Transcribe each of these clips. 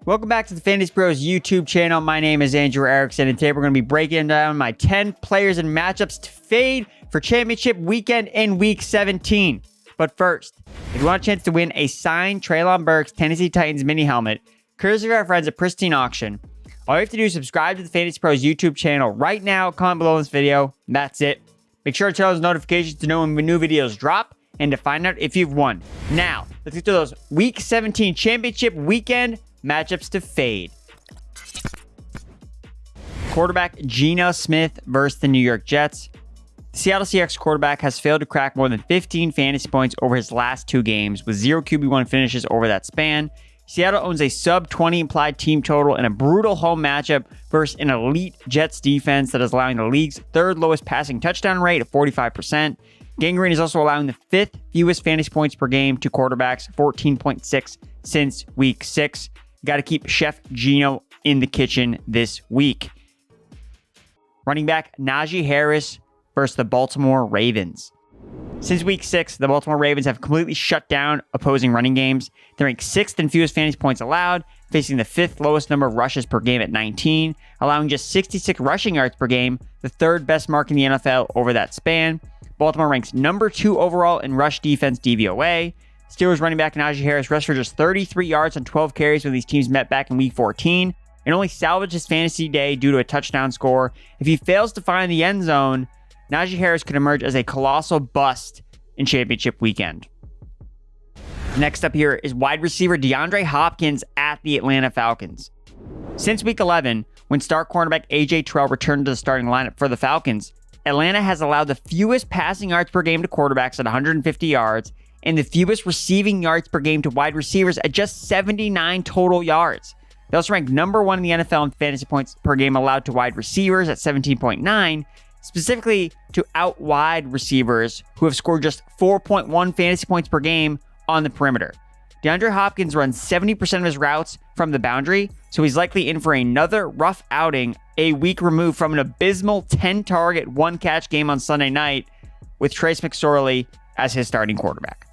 Welcome back to the FantasyPros YouTube channel. My name is Andrew Erickson, and today we're going to be breaking down my 10 players and matchups to fade for championship weekend in Week 17. But first, if you want a chance to win a signed Treylon Burks Tennessee Titans mini helmet, courtesy of our friends at Pristine Auction, all you have to do is subscribe to the FantasyPros YouTube channel right now, comment below this video, and that's it. Make sure to turn on those notifications to know when new videos drop and to find out if you've won. Now, let's get to those Week 17 championship weekend matchups to fade. Quarterback Geno Smith versus the New York Jets. The Seattle Seahawks quarterback has failed to crack more than 15 fantasy points over his last 2 games, with 0 QB1 finishes over that span. Seattle owns a sub-20 implied team total in a brutal home matchup versus an elite Jets defense that is allowing the league's 3rd lowest passing touchdown rate of 45%. Gangrene is also allowing the 5th fewest fantasy points per game to quarterbacks, 14.6 since Week 6. Got to keep Chef Geno in the kitchen this week. Running back Najee Harris versus the Baltimore Ravens. Since Week 6, the Baltimore Ravens have completely shut down opposing running games. They rank 6th in fewest fantasy points allowed, facing the 5th lowest number of rushes per game at 19, allowing just 66 rushing yards per game, the 3rd best mark in the NFL over that span. Baltimore ranks number 2 overall in rush defense DVOA. Steelers running back Najee Harris rushed for just 33 yards on 12 carries when these teams met back in Week 14, and only salvaged his fantasy day due to a touchdown score. If he fails to find the end zone, Najee Harris could emerge as a colossal bust in championship weekend. Next up here is wide receiver DeAndre Hopkins at the Atlanta Falcons. Since Week 11, when star cornerback A.J. Terrell returned to the starting lineup for the Falcons, Atlanta has allowed the fewest passing yards per game to quarterbacks at 150 yards, and the fewest receiving yards per game to wide receivers at just 79 total yards. They also rank number 1 in the NFL in fantasy points per game allowed to wide receivers at 17.9, specifically to out wide receivers who have scored just 4.1 fantasy points per game on the perimeter. DeAndre Hopkins runs 70% of his routes from the boundary, so he's likely in for another rough outing a week removed from an abysmal 10-target, 1-catch game on Sunday night with Trace McSorley as his starting quarterback.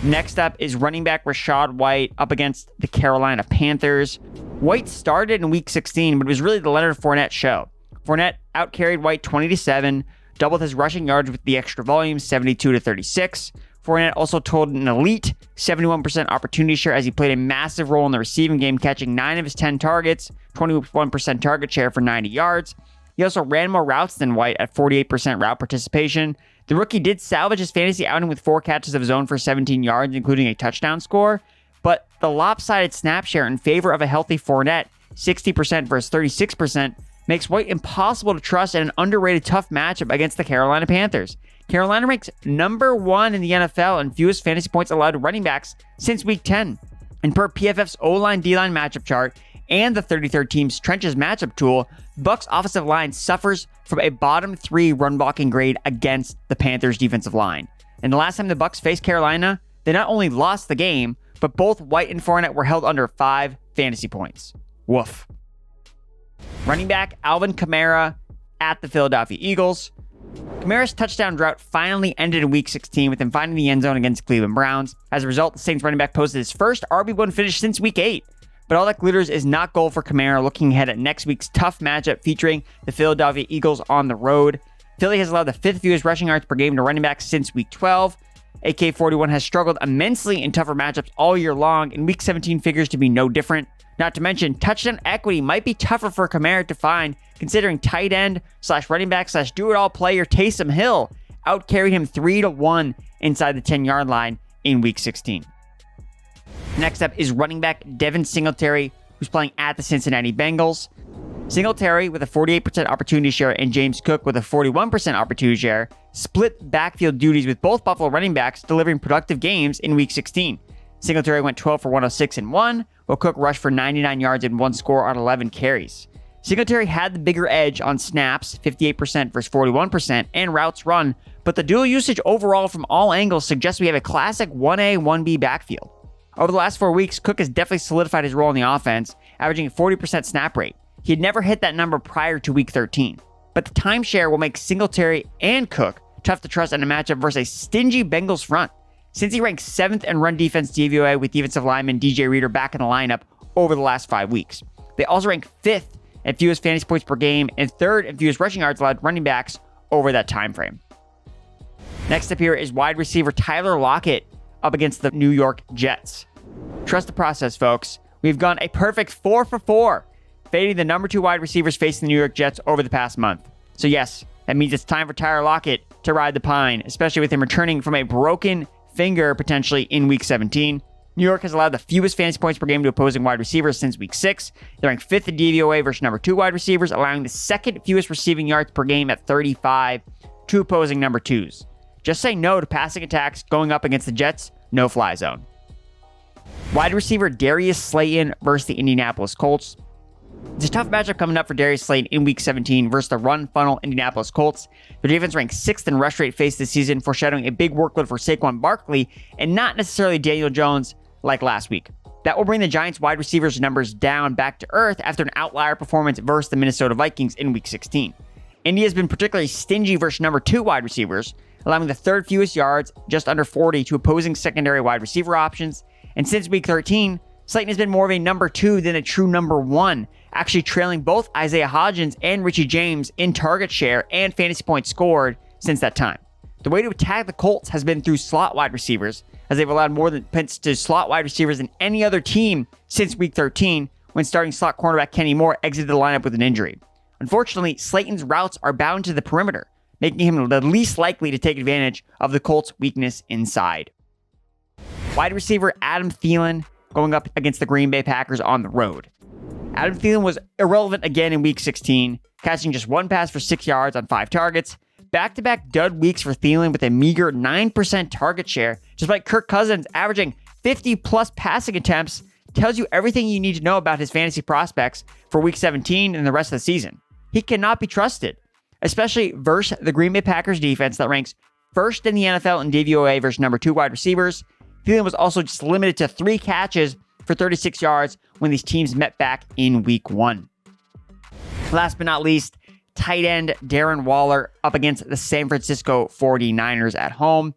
Next up is running back Rachaad White up against the Carolina Panthers. White started in Week 16, but it was really the Leonard Fournette show. Fournette outcarried White 20-7, doubled his rushing yards with the extra volume, 72-36. Fournette also totaled an elite 71% opportunity share as he played a massive role in the receiving game, catching 9 of his 10 targets, 21% target share for 90 yards. He also ran more routes than White at 48% route participation. The rookie did salvage his fantasy outing with 4 catches of his own for 17 yards, including a touchdown score, but the lopsided snap share in favor of a healthy Fournette, 60% versus 36%, makes White impossible to trust in an underrated tough matchup against the Carolina Panthers. Carolina ranks number 1 in the NFL in fewest fantasy points allowed to running backs since Week 10. And per PFF's O-line D-line matchup chart and the 33rd team's trenches matchup tool, Bucs offensive line suffers from a bottom 3 run blocking grade against the Panthers defensive line. And the last time the Bucs faced Carolina, they not only lost the game, but both White and Fournette were held under 5 fantasy points. Woof. Running back Alvin Kamara at the Philadelphia Eagles. Kamara's touchdown drought finally ended in Week 16 with him finding the end zone against Cleveland Browns. As a result, the Saints running back posted his first RB1 finish since Week 8. But all that glitters is not gold for Kamara looking ahead at next week's tough matchup featuring the Philadelphia Eagles on the road. Philly has allowed the 5th fewest rushing yards per game to running backs since Week 12. AK-41 has struggled immensely in tougher matchups all year long, and Week 17 figures to be no different. Not to mention, touchdown equity might be tougher for Kamara to find, considering tight end / running back / do-it-all player Taysom Hill outcarried him 3-1 inside the 10-yard line in Week 16. Next up is running back Devin Singletary, who's playing at the Cincinnati Bengals. Singletary, with a 48% opportunity share, and James Cook with a 41% opportunity share, split backfield duties with both Buffalo running backs delivering productive games in Week 16. Singletary went 12 for 106 and 1, while Cook rushed for 99 yards and 1 score on 11 carries. Singletary had the bigger edge on snaps, 58% versus 41%, and routes run, but the dual usage overall from all angles suggests we have a classic 1A, 1B backfield. Over the last 4 weeks, Cook has definitely solidified his role in the offense, averaging a 40% snap rate. He had never hit that number prior to Week 13. But the timeshare will make Singletary and Cook tough to trust in a matchup versus a stingy Bengals front. Since he ranks 7th in run defense DVOA with defensive lineman DJ Reader back in the lineup, over the last 5 weeks. They also rank 5th in fewest fantasy points per game and 3rd in fewest rushing yards allowed running backs over that time frame. Next up here is wide receiver Tyler Lockett up against the New York Jets. Trust the process, folks. We've gone a perfect 4 for 4, fading the number 2 wide receivers facing the New York Jets over the past month. So yes, that means it's time for Tyler Lockett to ride the pine, especially with him returning from a broken finger potentially in Week 17. New York has allowed the fewest fantasy points per game to opposing wide receivers since Week 6. They're ranked 5th in DVOA versus number 2 wide receivers, allowing the 2nd fewest receiving yards per game at 35 to opposing number 2s. Just say no to passing attacks going up against the Jets, no fly zone. Wide receiver Darius Slayton versus the Indianapolis Colts. It's a tough matchup coming up for Darius Slayton in Week 17 versus the run-funnel Indianapolis Colts. Their defense ranks 6th in rush rate faced this season, foreshadowing a big workload for Saquon Barkley and not necessarily Daniel Jones like last week. That will bring the Giants wide receivers numbers down back to earth after an outlier performance versus the Minnesota Vikings in Week 16. Indy has been particularly stingy versus number 2 wide receivers, allowing the 3rd fewest yards, just under 40, to opposing secondary wide receiver options. And since Week 13, Slayton has been more of a number 2 than a true number 1, actually trailing both Isaiah Hodgins and Richie James in target share and fantasy points scored since that time. The way to attack the Colts has been through slot wide receivers, as they've allowed more than points to slot wide receivers than any other team since Week 13, when starting slot cornerback Kenny Moore exited the lineup with an injury. Unfortunately, Slayton's routes are bound to the perimeter, making him the least likely to take advantage of the Colts' weakness inside. Wide receiver Adam Thielen going up against the Green Bay Packers on the road. Adam Thielen was irrelevant again in Week 16, catching just 1 pass for 6 yards on 5 targets. Back-to-back dud weeks for Thielen with a meager 9% target share, despite Kirk Cousins averaging 50-plus passing attempts, tells you everything you need to know about his fantasy prospects for Week 17 and the rest of the season. He cannot be trusted, especially versus the Green Bay Packers defense that ranks 1st in the NFL in DVOA versus number 2 wide receivers. Thielen was also just limited to 3 catches for 36 yards when these teams met back in Week 1. Last but not least, tight end Darren Waller up against the San Francisco 49ers at home.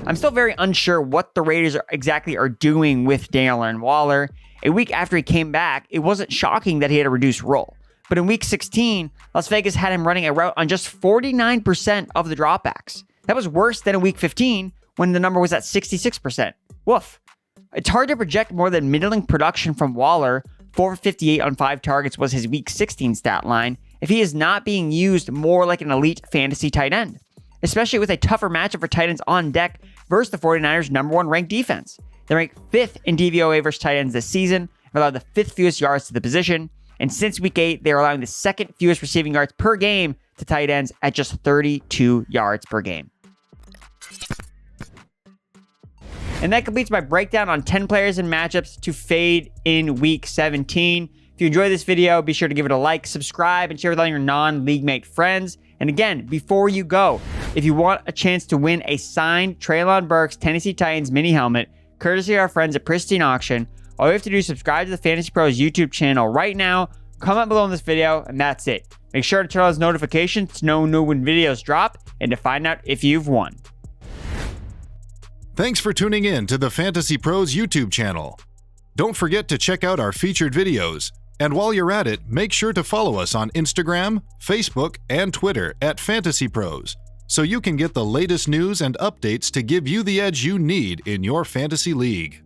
I'm still very unsure what the Raiders exactly are doing with Darren Waller. A week after he came back, it wasn't shocking that he had a reduced role. But in Week 16, Las Vegas had him running a route on just 49% of the dropbacks. That was worse than in Week 15 when the number was at 66%. Woof. It's hard to project more than middling production from Waller. 4 for 58 on 5 targets was his Week 16 stat line if he is not being used more like an elite fantasy tight end, especially with a tougher matchup for tight ends on deck versus the 49ers' number 1 ranked defense. They rank 5th in DVOA versus tight ends this season, and allowed the 5th fewest yards to the position, and since Week 8, they are allowing the 2nd fewest receiving yards per game to tight ends at just 32 yards per game. And that completes my breakdown on 10 players and matchups to fade in Week 17. If you enjoyed this video, be sure to give it a like, subscribe, and share with all your non-league mate friends. And again, before you go, if you want a chance to win a signed Treylon Burks Tennessee Titans mini helmet, courtesy of our friends at Pristine Auction, all you have to do is subscribe to the Fantasy Pros YouTube channel right now, comment below in this video, and that's it. Make sure to turn on those notifications to know when videos drop and to find out if you've won. Thanks for tuning in to the Fantasy Pros YouTube channel. Don't forget to check out our featured videos. And while you're at it, make sure to follow us on Instagram, Facebook, and Twitter at Fantasy Pros, so you can get the latest news and updates to give you the edge you need in your fantasy league.